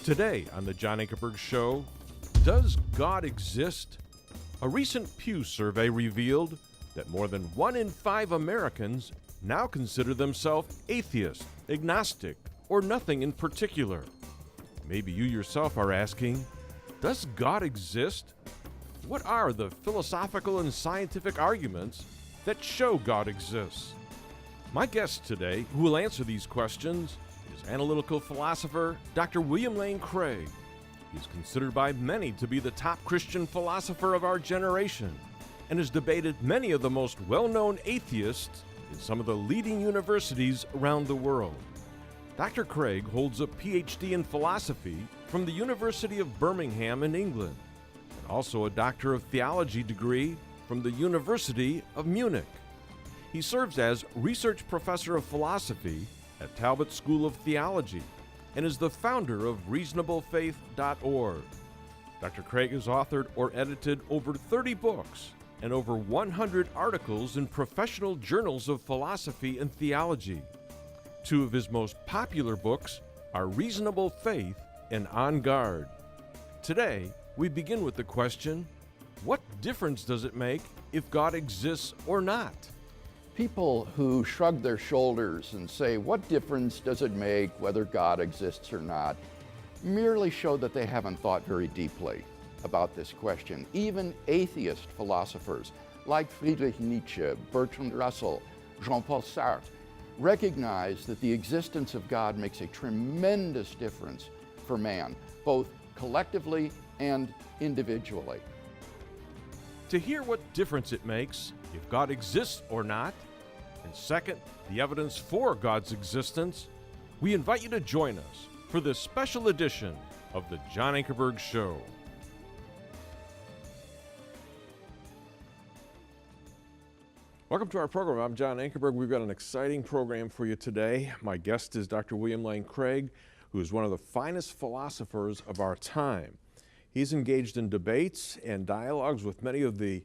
Today on the John Ankerberg Show, does God exist? A recent Pew survey revealed that more than 1 in 5 Americans now consider themselves atheist, agnostic, or nothing in particular. Maybe you yourself are asking, does God exist? What are the philosophical and scientific arguments that show God exists? My guest today, who will answer these questions, is analytical philosopher Dr. William Lane Craig. He's considered by many to be the top Christian philosopher of our generation and has debated many of the most well-known atheists in some of the leading universities around the world. Dr. Craig holds a PhD in philosophy from the University of Birmingham in England and also a Doctor of Theology degree from the University of Munich. He serves as Research Professor of Philosophy at Talbot School of Theology and is the founder of ReasonableFaith.org. Dr. Craig has authored or edited over 30 books and over 100 articles in professional journals of philosophy and theology. 2 of his most popular books are Reasonable Faith and On Guard. Today, we begin with the question, what difference does it make if God exists or not? People who shrug their shoulders and say, what difference does it make whether God exists or not, merely show that they haven't thought very deeply about this question. Even atheist philosophers like Friedrich Nietzsche, Bertrand Russell, Jean-Paul Sartre recognize that the existence of God makes a tremendous difference for man, both collectively and individually. To hear what difference it makes if God exists or not, and second, the evidence for God's existence, we invite you to join us for this special edition of the John Ankerberg Show. Welcome to our program. I'm John Ankerberg. We've got an exciting program for you today. My guest is Dr. William Lane Craig, who is one of the finest philosophers of our time. He's engaged in debates and dialogues with many of the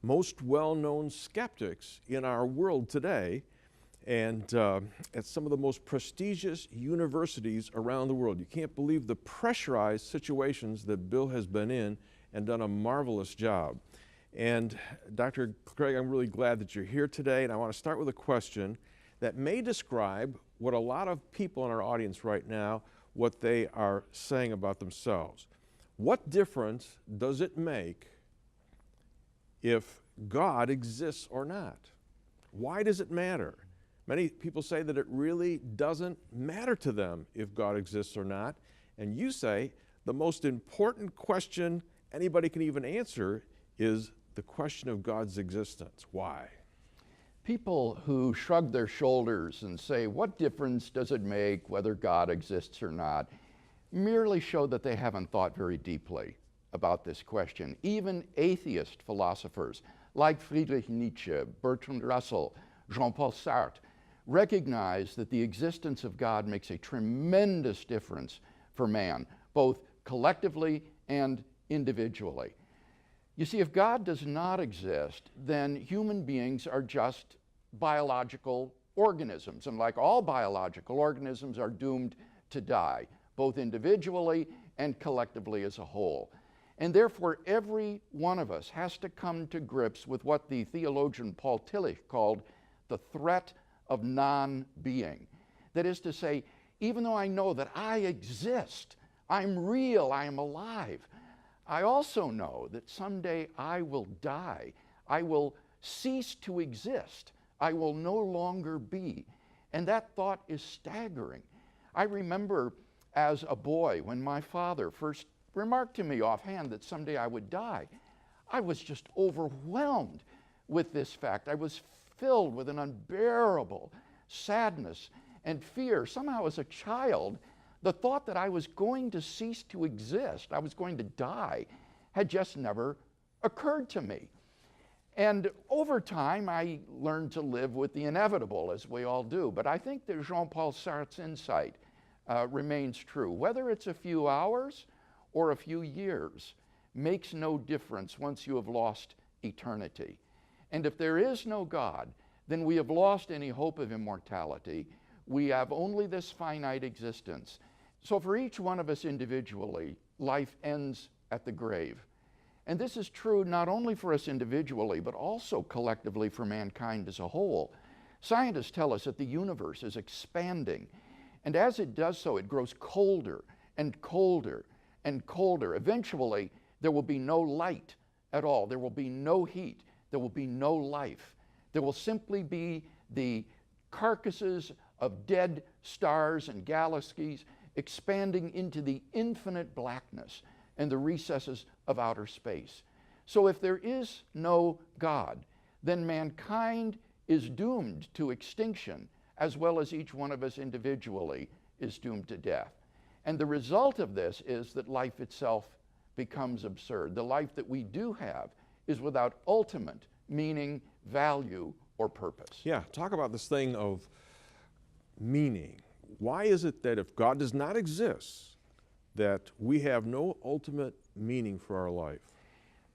most well-known skeptics in our world today and at some of the most prestigious universities around the world. You can't believe the pressurized situations that Bill has been in and done a marvelous job. And Dr. Craig, I'm really glad that you're here today, and I want to start with a question that may describe what a lot of people in our audience right now, what they are saying about themselves. What difference does it make if God exists or not? Why does it matter? Many people say that it really doesn't matter to them if God exists or not. And you say the most important question anybody can even answer is the question of God's existence. Why? People who shrug their shoulders and say, what difference does it make whether God exists or not, merely show that they haven't thought very deeply about this question. Even atheist philosophers like Friedrich Nietzsche, Bertrand Russell, Jean-Paul Sartre recognize that the existence of God makes a tremendous difference for man, both collectively and individually. You see, if God does not exist, then human beings are just biological organisms, and like all biological organisms are doomed to die, both individually and collectively as a whole. And therefore, every one of us has to come to grips with what the theologian Paul Tillich called the threat of non-being. That is to say, even though I know that I exist, I'm real, I am alive, I also know that someday I will die. I will cease to exist. I will no longer be. And that thought is staggering. I remember as a boy when my father first remarked to me offhand that someday I would die. I was just overwhelmed with this fact. I was filled with an unbearable sadness and fear. Somehow as a child, the thought that I was going to cease to exist, I was going to die, had just never occurred to me. And over time, I learned to live with the inevitable, as we all do. But I think that Jean-Paul Sartre's insight remains true. Whether it's a few hours or a few years makes no difference once you have lost eternity. And if there is no God, then we have lost any hope of immortality. We have only this finite existence. So for each one of us individually, life ends at the grave. And this is true not only for us individually, but also collectively for mankind as a whole. Scientists tell us that the universe is expanding, and as it does so, it grows colder and colder and colder. Eventually, there will be no light at all. There will be no heat. There will be no life. There will simply be the carcasses of dead stars and galaxies expanding into the infinite blackness and the recesses of outer space. So if there is no God, then mankind is doomed to extinction, as well as each one of us individually is doomed to death. And the result of this is that life itself becomes absurd. The life that we do have is without ultimate meaning, value, or purpose. Yeah, talk about this thing of meaning. Why is it that if God does not exist, that we have no ultimate meaning for our life?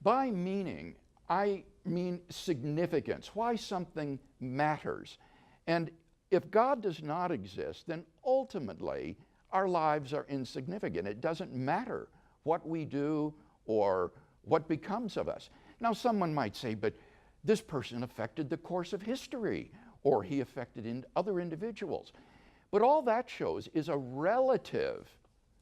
By meaning, I mean significance, why something matters. And if God does not exist, then ultimately our lives are insignificant. It doesn't matter what we do or what becomes of us. Now, someone might say, but this person affected the course of history, or he affected other individuals. But all that shows is a relative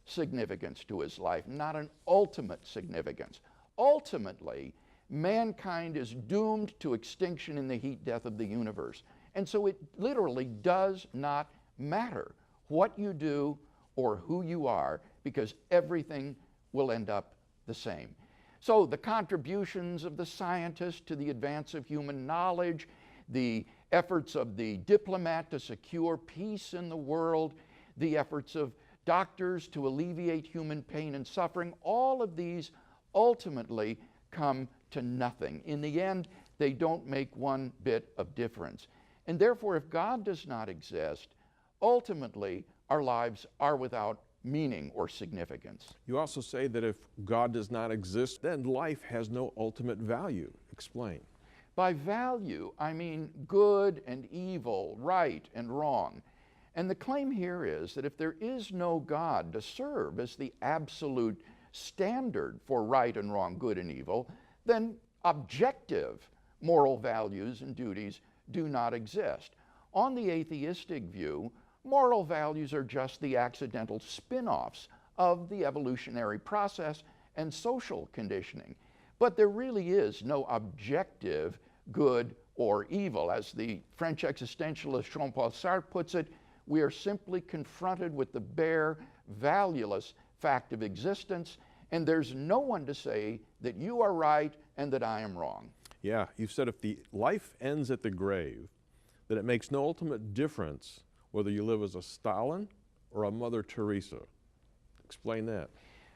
significance to his life, not an ultimate significance. Ultimately, mankind is doomed to extinction in the heat death of the universe. And so it literally does not matter what you do or who you are, because everything will end up the same. So the contributions of the scientist to the advance of human knowledge, the efforts of the diplomat to secure peace in the world, the efforts of doctors to alleviate human pain and suffering, all of these ultimately come to nothing. In the end, they don't make one bit of difference. And therefore, if God does not exist, ultimately our lives are without meaning or significance. You also say that if God does not exist, then life has no ultimate value. Explain. By value, I mean good and evil, right and wrong. And the claim here is that if there is no God to serve as the absolute standard for right and wrong, good and evil, then objective moral values and duties do not exist. On the atheistic view, moral values are just the accidental spin-offs of the evolutionary process and social conditioning. But there really is no objective good or evil. As the French existentialist Jean-Paul Sartre puts it, we are simply confronted with the bare, valueless fact of existence, and there's no one to say that you are right and that I am wrong. Yeah, you've said if the life ends at the grave, that it makes no ultimate difference whether you live as a Stalin or a Mother Teresa. Explain that.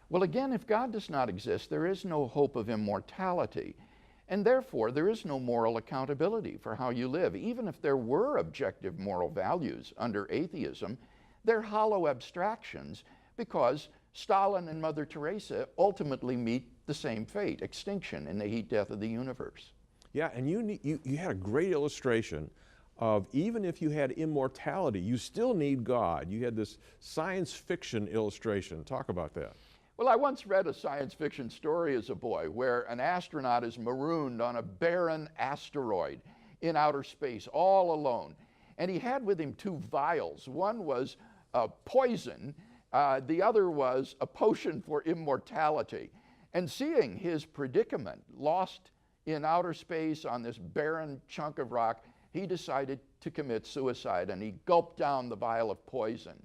Well, again, if God does not exist, there is no hope of immortality, and therefore there is no moral accountability for how you live. Even if there were objective moral values under atheism, they're hollow abstractions, because Stalin and Mother Teresa ultimately meet the same fate, extinction in the heat death of the universe. Yeah, and you had a great illustration of even if you had immortality, you still need God. You had this science fiction illustration. Talk about that. Well, I once read a science fiction story as a boy where an astronaut is marooned on a barren asteroid in outer space all alone. And he had with him two vials. One was poison, the other was a potion for immortality. And seeing his predicament, lost in outer space on this barren chunk of rock, he decided to commit suicide, and he gulped down the vial of poison.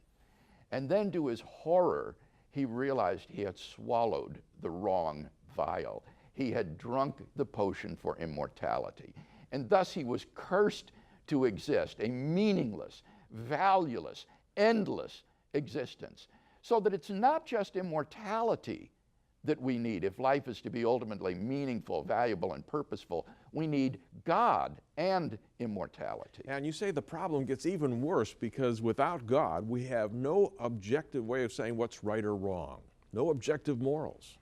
And then, to his horror, he realized he had swallowed the wrong vial. He had drunk the potion for immortality. And thus he was cursed to exist, a meaningless, valueless, endless existence. So that it's not just immortality that we need. If life is to be ultimately meaningful, valuable, and purposeful, we need God and immortality. And you say the problem gets even worse because without God, we have no objective way of saying what's right or wrong, no objective morals.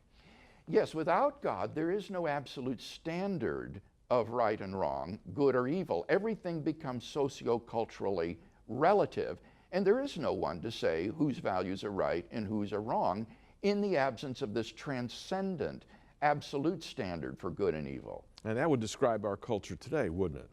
Yes, without God, there is no absolute standard of right and wrong, good or evil. Everything becomes socio-culturally relative. And there is no one to say whose values are right and whose are wrong in the absence of this transcendent, absolute standard for good and evil. And that would describe our culture today, wouldn't it?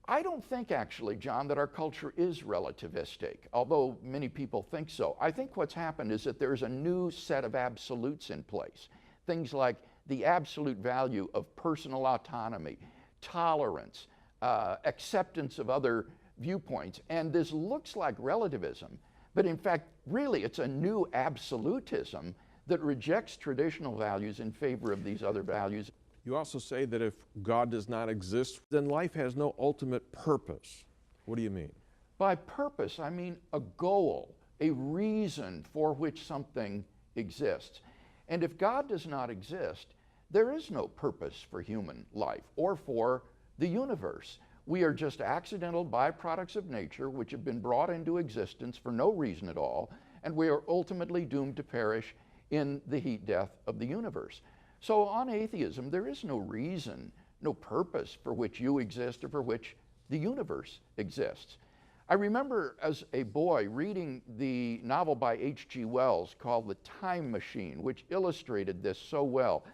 I don't think, actually, John, that our culture is relativistic, although many people think so. I think what's happened is that there's a new set of absolutes in place. Things like the absolute value of personal autonomy, tolerance, acceptance of other viewpoints. And this looks like relativism, but in fact, really, it's a new absolutism that rejects traditional values in favor of these other values. You also say that if God does not exist, then life has no ultimate purpose. What do you mean? By purpose, I mean a goal, a reason for which something exists. And if God does not exist, there is no purpose for human life or for the universe. We are just accidental byproducts of nature which have been brought into existence for no reason at all, and we are ultimately doomed to perish in the heat death of the universe. So on atheism, there is no reason, no purpose for which you exist or for which the universe exists. I remember as a boy reading the novel by H.G. Wells called The Time Machine, which illustrated this so well.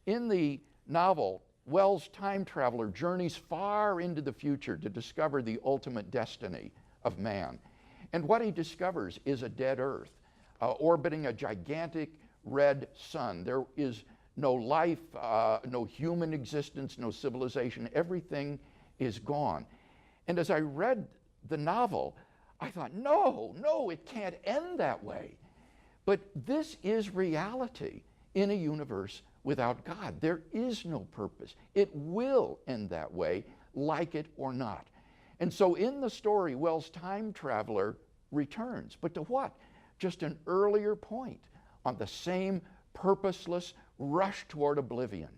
In the novel, Wells' time traveler journeys far into the future to discover the ultimate destiny of man. And what he discovers is a dead Earth, orbiting a gigantic red sun. There is no life, no human existence, no civilization. Everything is gone. And as I read the novel, I thought, no, it can't end that way. But this is reality in a universe without God. There is no purpose. It will end that way, like it or not. And so in the story, Wells' time traveler returns. But to what? Just an earlier point on the same purposeless rush toward oblivion.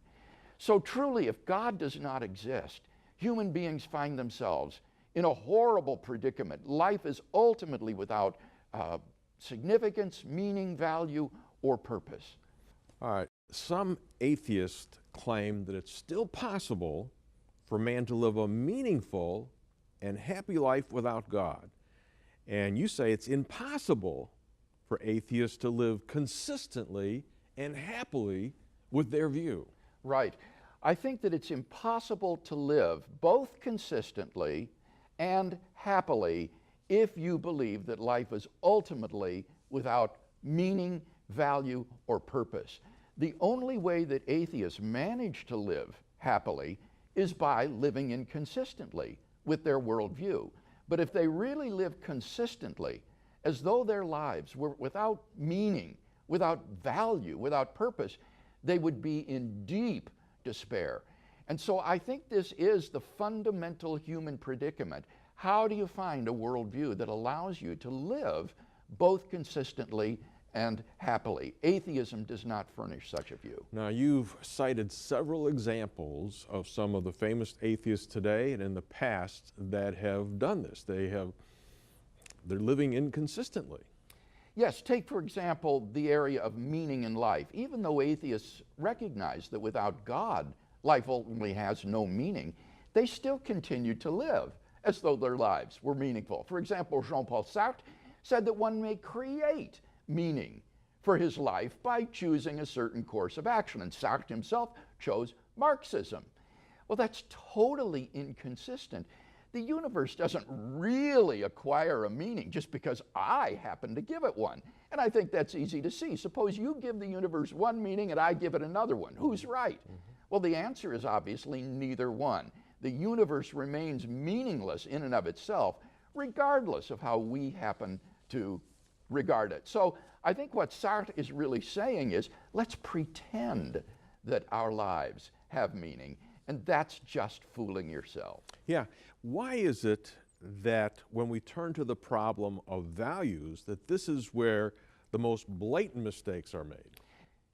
So truly, if God does not exist, human beings find themselves in a horrible predicament. Life is ultimately without significance, meaning, value, or purpose. All right. Some atheists claim that it's still possible for man to live a meaningful and happy life without God. And you say it's impossible for atheists to live consistently and happily with their view. Right. I think that it's impossible to live both consistently and happily if you believe that life is ultimately without meaning, value, or purpose. The only way that atheists manage to live happily is by living inconsistently with their worldview. But if they really live consistently, as though their lives were without meaning, without value, without purpose, they would be in deep despair. And so I think this is the fundamental human predicament. How do you find a worldview that allows you to live both consistently and happily? Atheism does not furnish such a view. Now, you've cited several examples of some of the famous atheists today and in the past that have done this. They're living inconsistently. Yes, take for example the area of meaning in life. Even though atheists recognize that without God, life ultimately has no meaning, they still continue to live as though their lives were meaningful. For example, Jean-Paul Sartre said that one may create meaning for his life by choosing a certain course of action, and Sartre himself chose Marxism. Well, that's totally inconsistent. The universe doesn't really acquire a meaning just because I happen to give it one. And I think that's easy to see. Suppose you give the universe one meaning and I give it another one. Who's right? Well, the answer is obviously neither one. The universe remains meaningless in and of itself, regardless of how we happen to regard it. So I think what Sartre is really saying is, let's pretend that our lives have meaning, and that's just fooling yourself. Yeah. Why is it that when we turn to the problem of values, that this is where the most blatant mistakes are made?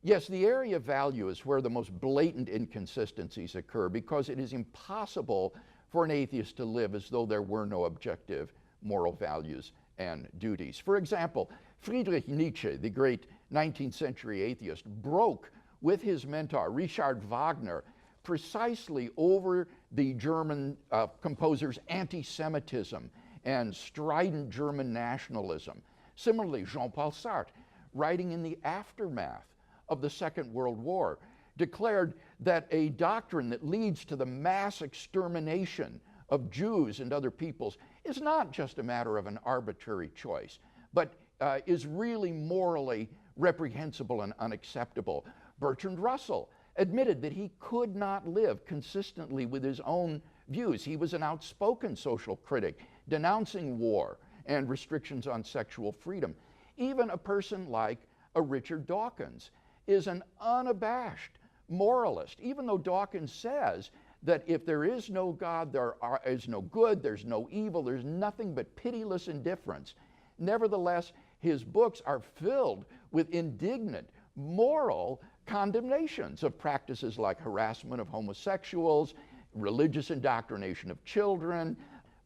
Yes, the area of value is where the most blatant inconsistencies occur, because it is impossible for an atheist to live as though there were no objective moral values and duties. For example, Friedrich Nietzsche, the great 19th century atheist, broke with his mentor, Richard Wagner, precisely over the German composer's anti-Semitism and strident German nationalism. Similarly, Jean-Paul Sartre, writing in the aftermath of the Second World War, declared that a doctrine that leads to the mass extermination of Jews and other peoples is not just a matter of an arbitrary choice, but is really morally reprehensible and unacceptable. Bertrand Russell admitted that he could not live consistently with his own views. He was an outspoken social critic, denouncing war and restrictions on sexual freedom. Even a person like a Richard Dawkins is an unabashed moralist, even though Dawkins says that if there is no God, there is no good, there's no evil, there's nothing but pitiless indifference. Nevertheless, his books are filled with indignant, moral condemnations of practices like harassment of homosexuals, religious indoctrination of children,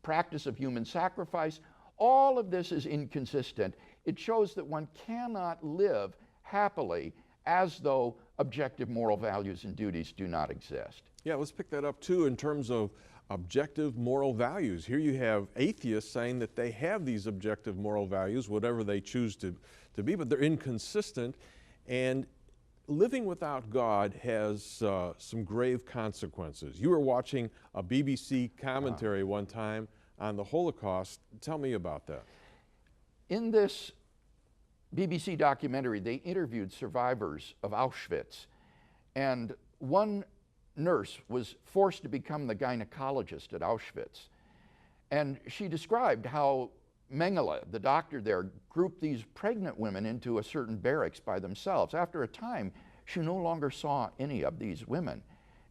practice of human sacrifice. All of this is inconsistent. It shows that one cannot live happily as though objective moral values and duties do not exist. Yeah, let's pick that up too in terms of objective moral values. Here you have atheists saying that they have these objective moral values, whatever they choose to be, but they're inconsistent, and living without God has some grave consequences. You were watching a BBC commentary one time on the Holocaust. Tell me about that. In this BBC documentary, they interviewed survivors of Auschwitz, and one nurse was forced to become the gynecologist at Auschwitz. And she described how Mengele, the doctor there, grouped these pregnant women into a certain barracks by themselves. After a time, she no longer saw any of these women.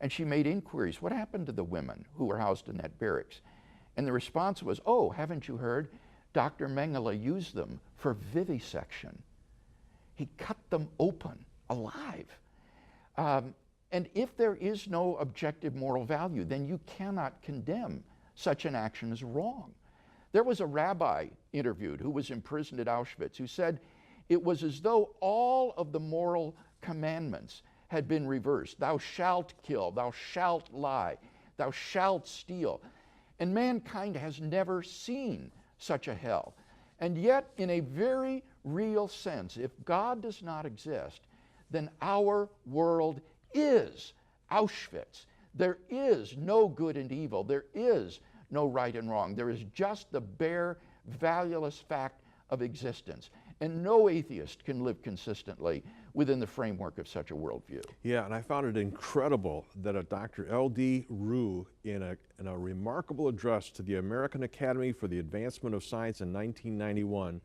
And she made inquiries, what happened to the women who were housed in that barracks? And the response was, oh, haven't you heard? Dr. Mengele used them for vivisection. He cut them open, alive. And if there is no objective moral value, then you cannot condemn such an action as wrong. There was a rabbi interviewed who was imprisoned at Auschwitz who said it was as though all of the moral commandments had been reversed. Thou shalt kill, thou shalt lie, thou shalt steal. And mankind has never seen such a hell. And yet, in a very real sense, if God does not exist, then our world is Auschwitz. There is no good and evil. There is no right and wrong. There is just the bare, valueless fact of existence. And no atheist can live consistently within the framework of such a worldview. Yeah, and I found it incredible that a Dr. L.D. Rue, in a remarkable address to the American Academy for the Advancement of Science in 1991,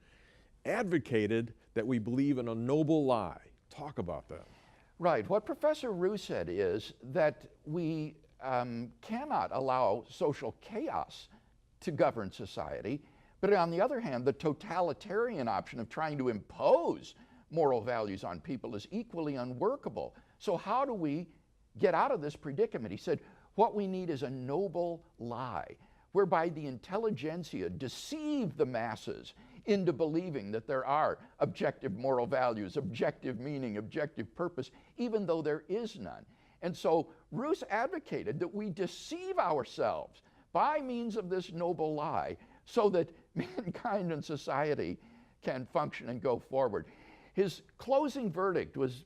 advocated that we believe in a noble lie. Talk about that. Right. What Professor Rue said is that we cannot allow social chaos to govern society, but on the other hand, the totalitarian option of trying to impose moral values on people is equally unworkable. So how do we get out of this predicament? He said, what we need is a noble lie, whereby the intelligentsia deceive the masses into believing that there are objective moral values, objective meaning, objective purpose, even though there is none. And so Roos advocated that we deceive ourselves by means of this noble lie so that mankind and society can function and go forward. His closing verdict was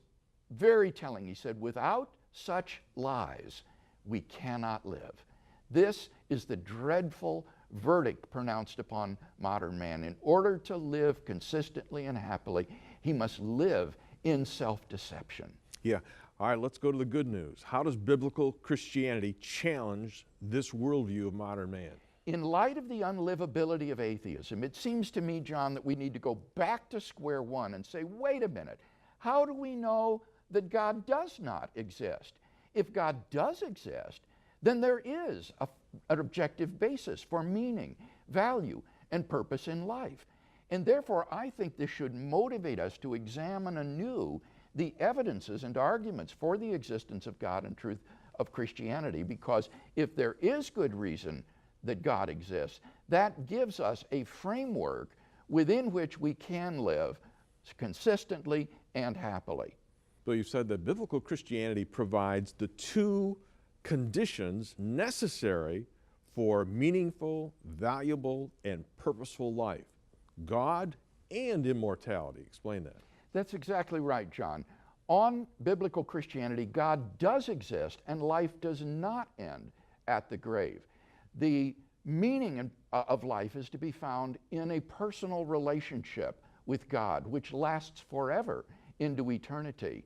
very telling. He said, without such lies, we cannot live. This is the dreadful verdict pronounced upon modern man. In order to live consistently and happily, he must live in self-deception. Yeah. All right, let's go to the good news. How does biblical Christianity challenge this worldview of modern man? In light of the unlivability of atheism, it seems to me, John, that we need to go back to square one and say, wait a minute, how do we know that God does not exist? If God does exist, then there is an objective basis for meaning, value, and purpose in life. And therefore, I think this should motivate us to examine anew the evidences and arguments for the existence of God and truth of Christianity, because if there is good reason that God exists, that gives us a framework within which we can live consistently and happily. So you've said that biblical Christianity provides the two conditions necessary for meaningful, valuable, and purposeful life. God and immortality. Explain that. That's exactly right, John. On biblical Christianity, God does exist and life does not end at the grave. The meaning of life is to be found in a personal relationship with God, which lasts forever into eternity.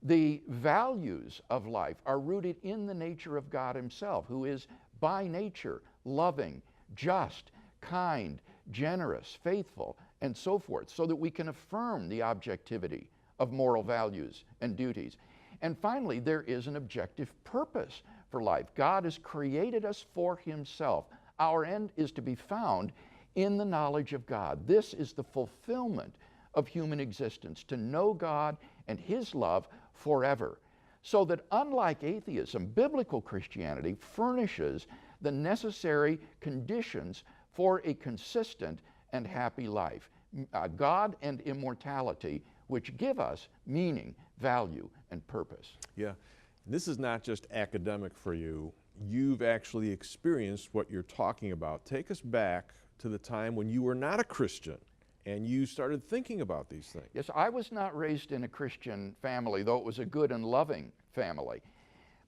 The values of life are rooted in the nature of God Himself, who is by nature loving, just, kind, generous, faithful, and so forth, so that we can affirm the objectivity of moral values and duties. And finally, there is an objective purpose for life. God has created us for Himself. Our end is to be found in the knowledge of God. This is the fulfillment of human existence, to know God and His love forever. So that unlike atheism, biblical Christianity furnishes the necessary conditions for a consistent and happy life. God and immortality, which give us meaning, value, and purpose. Yeah. This is not just academic for you. You've actually experienced what you're talking about. Take us back to the time when you were not a Christian and you started thinking about these things. Yes, I was not raised in a Christian family, though it was a good and loving family.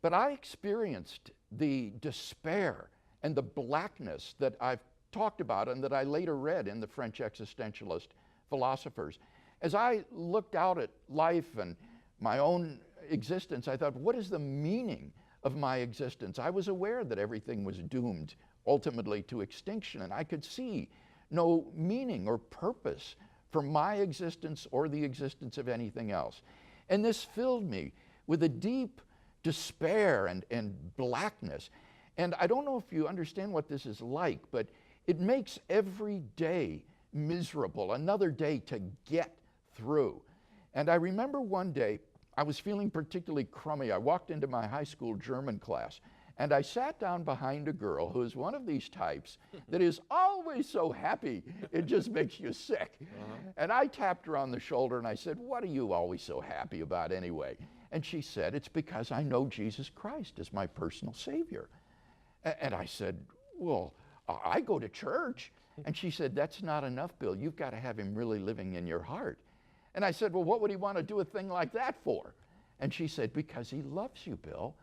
But I experienced the despair and the blackness that I've talked about and that I later read in the French existentialist philosophers. As I looked out at life and my own existence, I thought, what is the meaning of my existence? I was aware that everything was doomed ultimately to extinction, and I could see no meaning or purpose for my existence or the existence of anything else. And this filled me with a deep despair and blackness. And I don't know if you understand what this is like, but it makes every day miserable, another day to get through. And I remember one day, I was feeling particularly crummy. I walked into my high school German class, and I sat down behind a girl who is one of these types that is always so happy, it just makes you sick. And I tapped her on the shoulder and I said, what are you always so happy about anyway? And she said, it's because I know Jesus Christ as my personal Savior. And I said, well, I go to church. And she said, that's not enough, Bill. You've got to have Him really living in your heart. And I said, well, what would He want to do a thing like that for? And she said, because He loves you, Bill.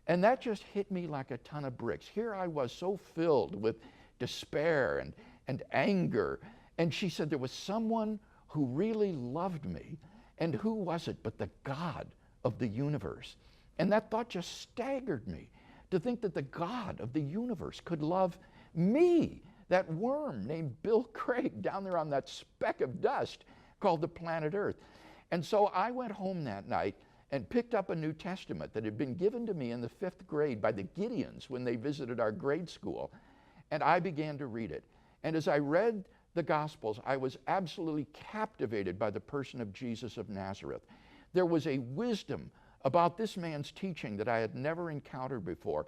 And that just hit me like a ton of bricks. Here I was so filled with despair and anger. And she said, there was someone who really loved me. And who was it but the God of the universe? And that thought just staggered me, to think that the God of the universe could love me, that worm named Bill Craig down there on that speck of dust called the planet Earth. And so I went home that night and picked up a New Testament that had been given to me in the 5th grade by the Gideons when they visited our grade school. And I began to read it. And as I read the Gospels, I was absolutely captivated by the person of Jesus of Nazareth. There was a wisdom about this man's teaching that I had never encountered before.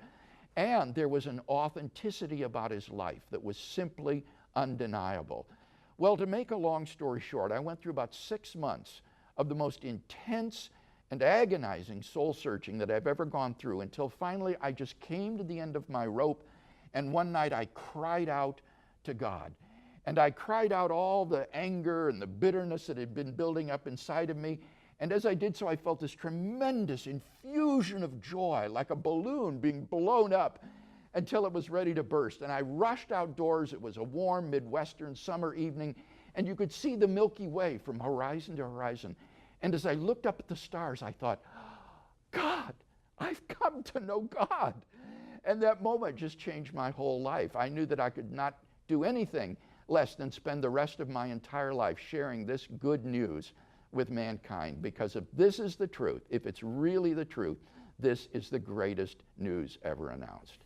And there was an authenticity about his life that was simply undeniable. Well, to make a long story short, I went through about 6 months of the most intense and agonizing soul searching that I've ever gone through, until finally I just came to the end of my rope, and one night I cried out to God. And I cried out all the anger and the bitterness that had been building up inside of me. And as I did so, I felt this tremendous infusion of joy, like a balloon being blown up until it was ready to burst. And I rushed outdoors. It was a warm Midwestern summer evening, and you could see the Milky Way from horizon to horizon. And as I looked up at the stars, I thought, God, I've come to know God. And that moment just changed my whole life. I knew that I could not do anything less than spend the rest of my entire life sharing this good news with mankind, because if this is the truth, if it's really the truth, this is the greatest news ever announced.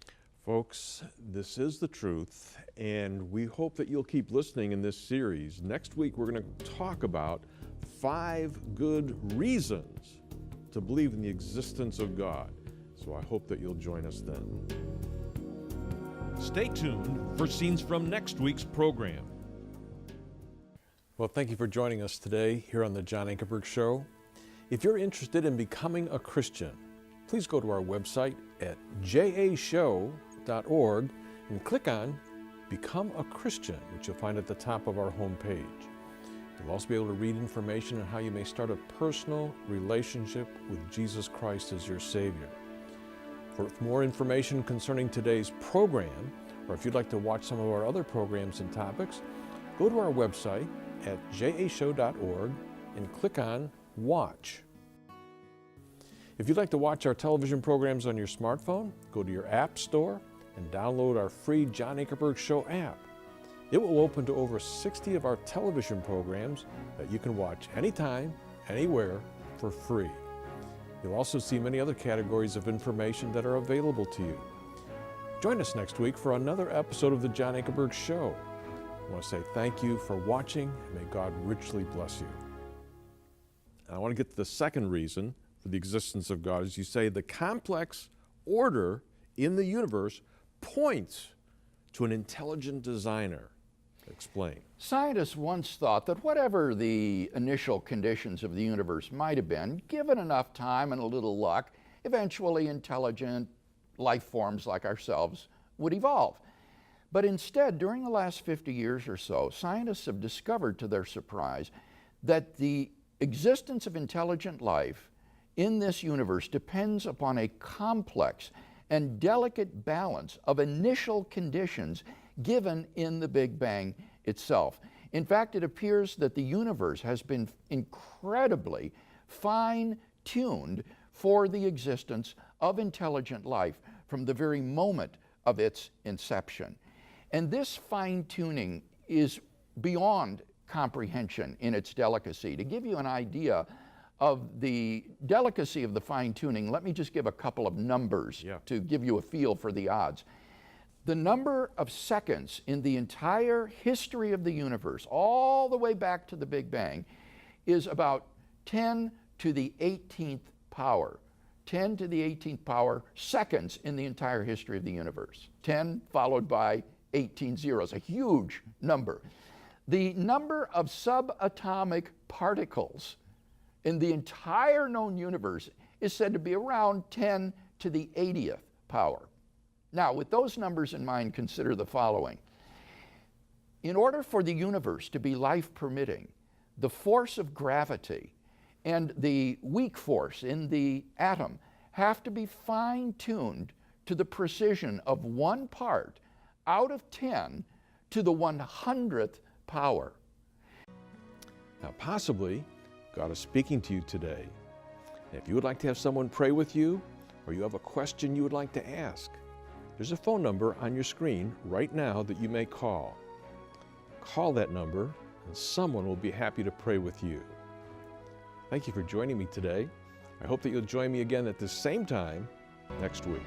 Folks, this is the truth, and we hope that you'll keep listening in this series. Next week, we're going to talk about 5 good reasons to believe in the existence of God. So I hope that you'll join us then. Stay tuned for scenes from next week's program. Well, thank you for joining us today here on the John Ankerberg Show. If you're interested in becoming a Christian, please go to our website at jashow.org and click on Become a Christian, which you'll find at the top of our homepage. You'll also be able to read information on how you may start a personal relationship with Jesus Christ as your Savior. For more information concerning today's program, or if you'd like to watch some of our other programs and topics, go to our website at jashow.org and click on Watch. If you'd like to watch our television programs on your smartphone, go to your App Store and download our free John Ankerberg Show app. It will open to over 60 of our television programs that you can watch anytime, anywhere, for free. You'll also see many other categories of information that are available to you. Join us next week for another episode of the John Ankerberg Show. I want to say thank you for watching, and may God richly bless you. I want to get to the second reason for the existence of God. As you say, the complex order in the universe points to an intelligent designer. Explain. Scientists once thought that whatever the initial conditions of the universe might have been, given enough time and a little luck, eventually intelligent life forms like ourselves would evolve. But instead, during the last 50 years or so, scientists have discovered to their surprise that the existence of intelligent life in this universe depends upon a complex and delicate balance of initial conditions given in the Big Bang itself. In fact, it appears that the universe has been incredibly fine-tuned for the existence of intelligent life from the very moment of its inception. And this fine-tuning is beyond comprehension in its delicacy. To give you an idea of the delicacy of the fine-tuning, let me just give a couple of numbers to give you a feel for the odds. The number of seconds in the entire history of the universe, all the way back to the Big Bang, is about 10 to the 18th power. 10 to the 18th power seconds in the entire history of the universe. 10 followed by 18 zeros, a huge number. The number of subatomic particles in the entire known universe is said to be around 10 to the 80th power. Now, with those numbers in mind, consider the following. In order for the universe to be life-permitting, the force of gravity and the weak force in the atom have to be fine-tuned to the precision of 1 part out of 10 to the 100th power. Now, possibly, God is speaking to you today. And if you would like to have someone pray with you, or you have a question you would like to ask, there's a phone number on your screen right now that you may call. Call that number, and someone will be happy to pray with you. Thank you for joining me today. I hope that you'll join me again at the same time next week.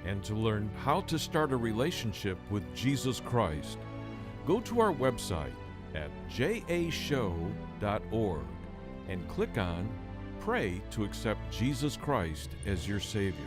And to learn how to start a relationship with Jesus Christ, go to our website at jashow.org and click on Pray to accept Jesus Christ as your Savior.